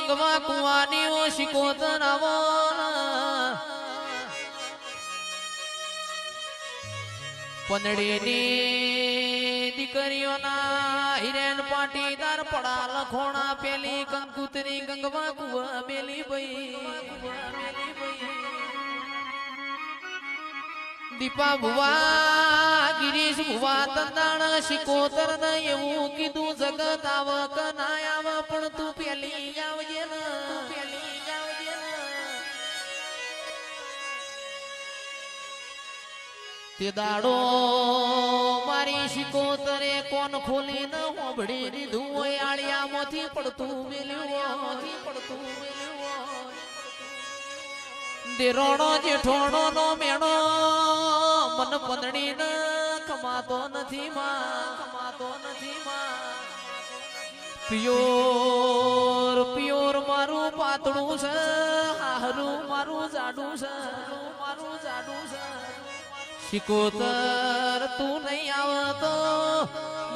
ગંગવા કુવાની ઓ શિકોતર આવો પંદડીની દીકરીઓના હિરેન પાટીદાર પડા લખોણા પેલી કંકુતરી ગંગવા કુવા મેલી ભાઈ દીપા ભુવા ગિરીશ ભુવા તંદાણ શિકોતર ને એવું કીધું જગત આવ કના આવ પણ તું પેલી આવજે ને તે દાડો મારી શિકોતરે કોણ ખોલી ન હોબડી દીધું હોય આળિયામાંથી પડતું મેલ્યું દેરોણો જેઠોણો નો મેણો મન પંદડી ન કમાતો નથી માં પિયોર મારું પાતળું છે હારું મારું જાડું છે શિકોતર તું નહીં આવતો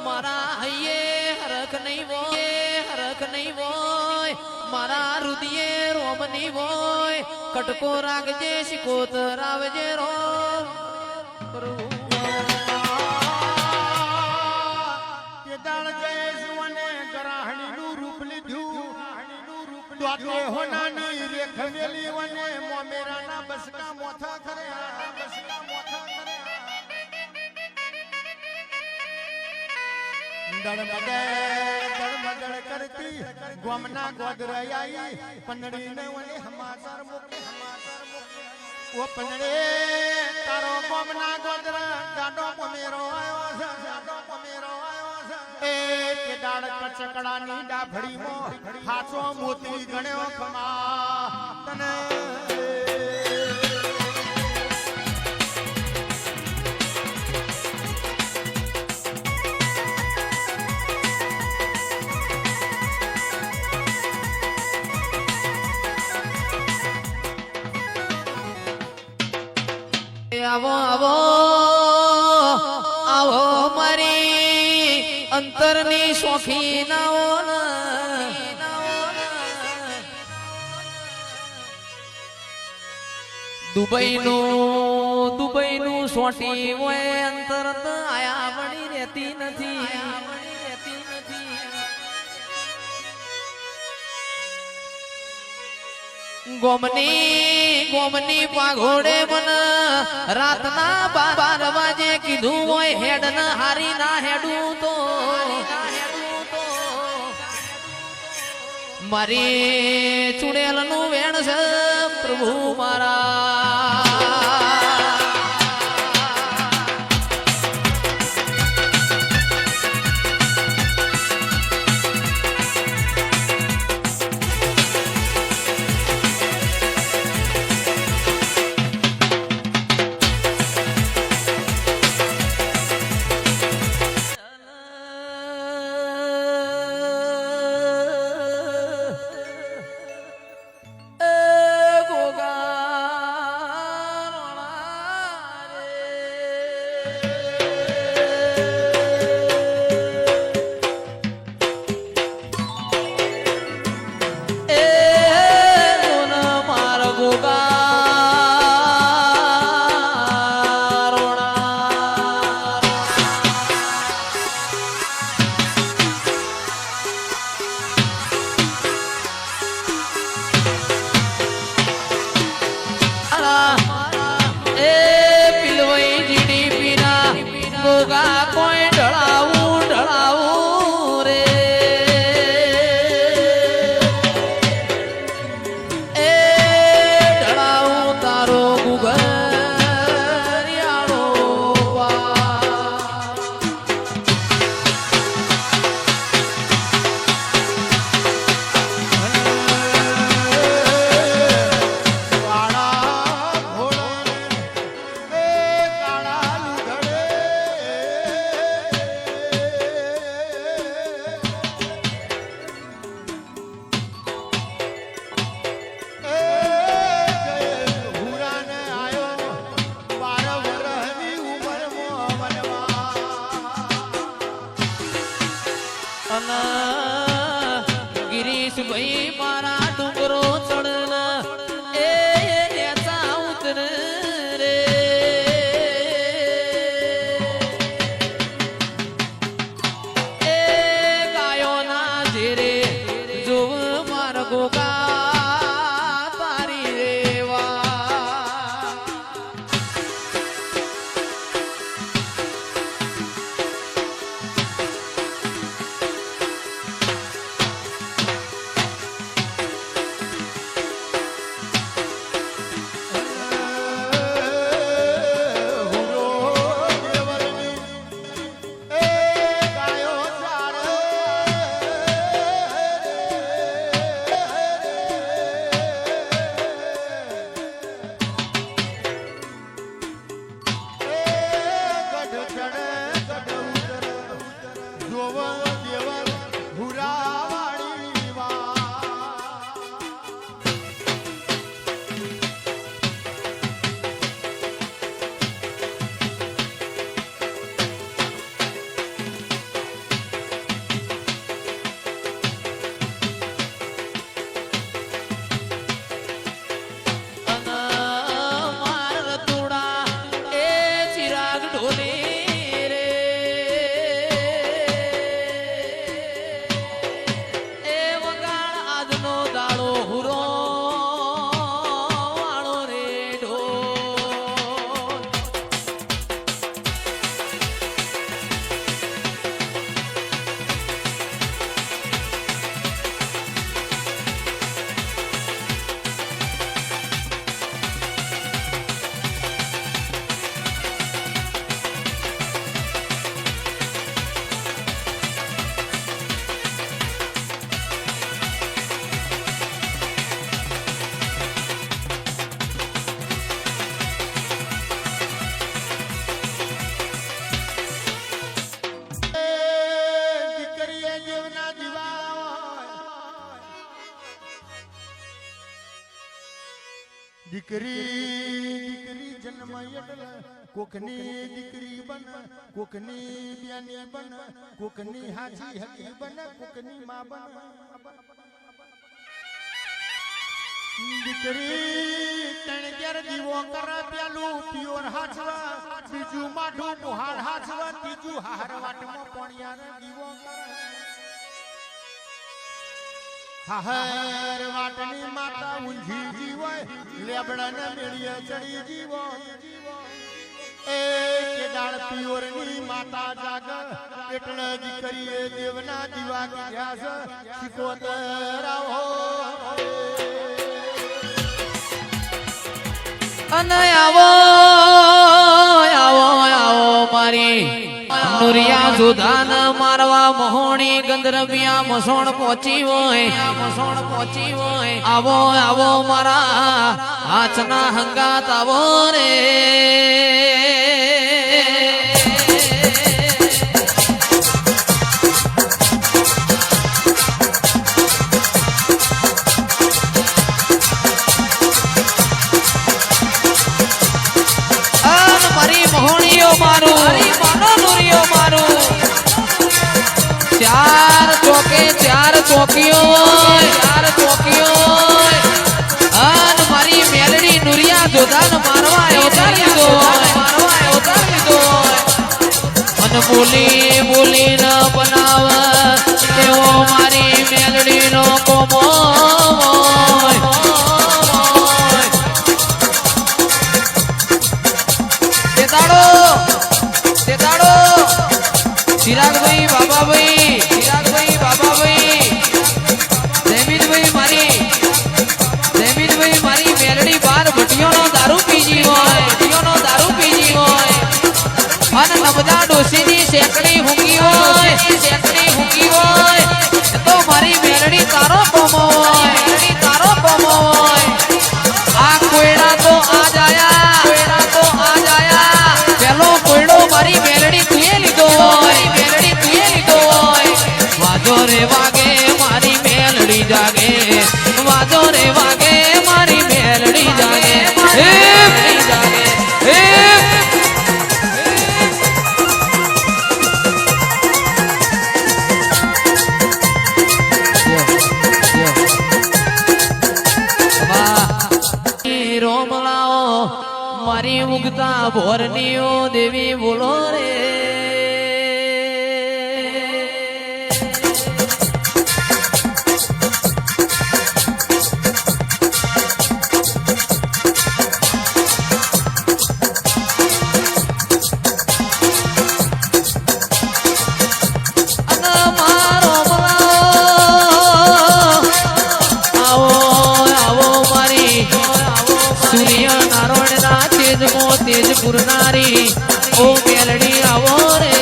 મારા હૈયે હરખ નહીં હોય મારા રુદિયે રોમ નહીં હોય કટકો રાખજે શિકોતર આવજે રોમ બસકા મોથા કરે દળમદળ કરતી ગોમના ગોદરાઈ પંદડી ને વને સમાચાર મોકલી ઓ પંદડે તારો ગોમના ગોદરા જાડો પમેરો આવ્યો છે એ કે દાડ કચકડાની ડાભડીમાં હાચો મોતી ગણ્યો ખમા તને આવો મારી અંતરની શોખીનાઓ દુબઈનું સોટી હોય અંતર આયા વળી રહેતી નથી ગોમની પાઘોડે મન રાતના 12 વાગે કીધું હોય હેડ ન હારી ના હેડું તો મારી ચુડેલ નું વેણ છે પ્રભુ મારા ગિરીશ ભાઈ મારા ડુંગરો ચડન એ નેચા ઉતર રે એ ગાયોના જેરે જોવ માર્ગો તારી રેવા દીકરી જન્મ એટલે કોકની દીકરી બન કોકની બેની બન કોકની હાજી હકી બન કોકની માં બન દીકરી તણ ઘેર દીવો કર પેલું પિયોર હાચવા બીજું માઠું મુહાર હાચવા ત્રીજું હાર વાટમાં પોણિયાર દીવો કર હાહર વાટની માતા ઊંઝી જીવાય લેબડાને મેળીએ ચડી જીવો એ કેદાળ પિયોરની માતા જાગ એટલે દીકરીએ દેવના દીવા કીધા છે શિકોતર આવો અને આવો આવો આવો મારી નુરિયા સુધાન મારવા મહોણી ગંધર્વિયા મસોણ પહોંચી હોય આવો આવો મારા હાથના હંગાત આવો રે મારી મહોણીઓ મારું માનો નુરિયો મારું ચાર ચોકીઓ અન મારી મેલડી નુરિયા જોધાન મારવા અવતારી દો મન બોલી ન બનાવ એવો મારી મેલડી નો કોમો ચિરાગભાઈ બાબાભાઈ જયમીતભાઈ મારી મેલડી બાર ભટીઓનો દારૂ પીજી હોય અને નબદા ડોસીની શેકડી હુંગી હોય તો મારી મેલડી તારો કોમો હોય આ કોયડા તો આજ આયા પેલો કોયડો મારી મેલડી તુએ લીધો હોય વાજો રે વાગે મારી મેલડી જાગે વાજો રે વાગે મારી મેલડી જાગે મારી ઉગતા ભોરની ઓ દેવી બોલો રે તેજ પુરનારી ઓ મેલડી આવો રે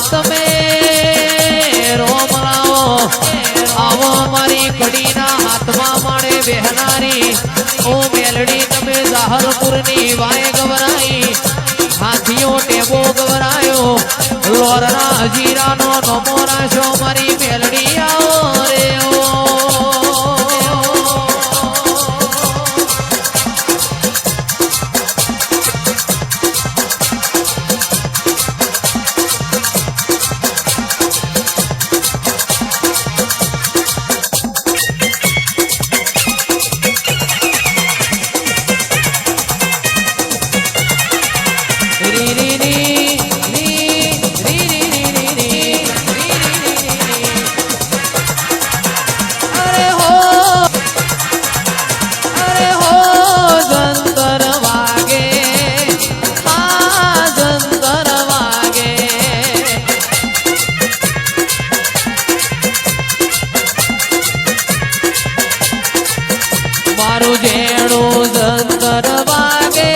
તમે રોમ લાવો આવો મારી કડીના હાથમાં માળે બેહનારી ઓ મેલડી તમે જાહલપુરની વાય ગવરાઈ હાથીઓ ટેબો ગવરાયો લોરના હજીરાનો નમો રાશો મારી મેલડી આવો રે ઓ મારું જેણું જંતર વાગે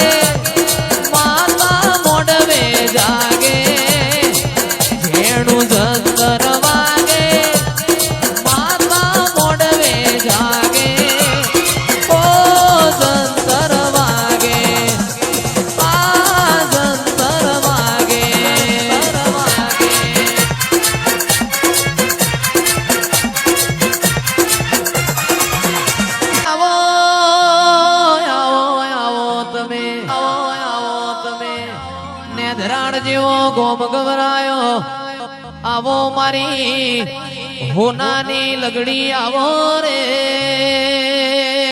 માતા મોડવે જાગે જેણું જંતર વાગે માતા મોડવે જાગે ઓ જંતર વાગે આ જંતર વાગે ધરાણ જેવો ગોમ ગવરાયો આવો મારી હોનાની લગડી આવો રે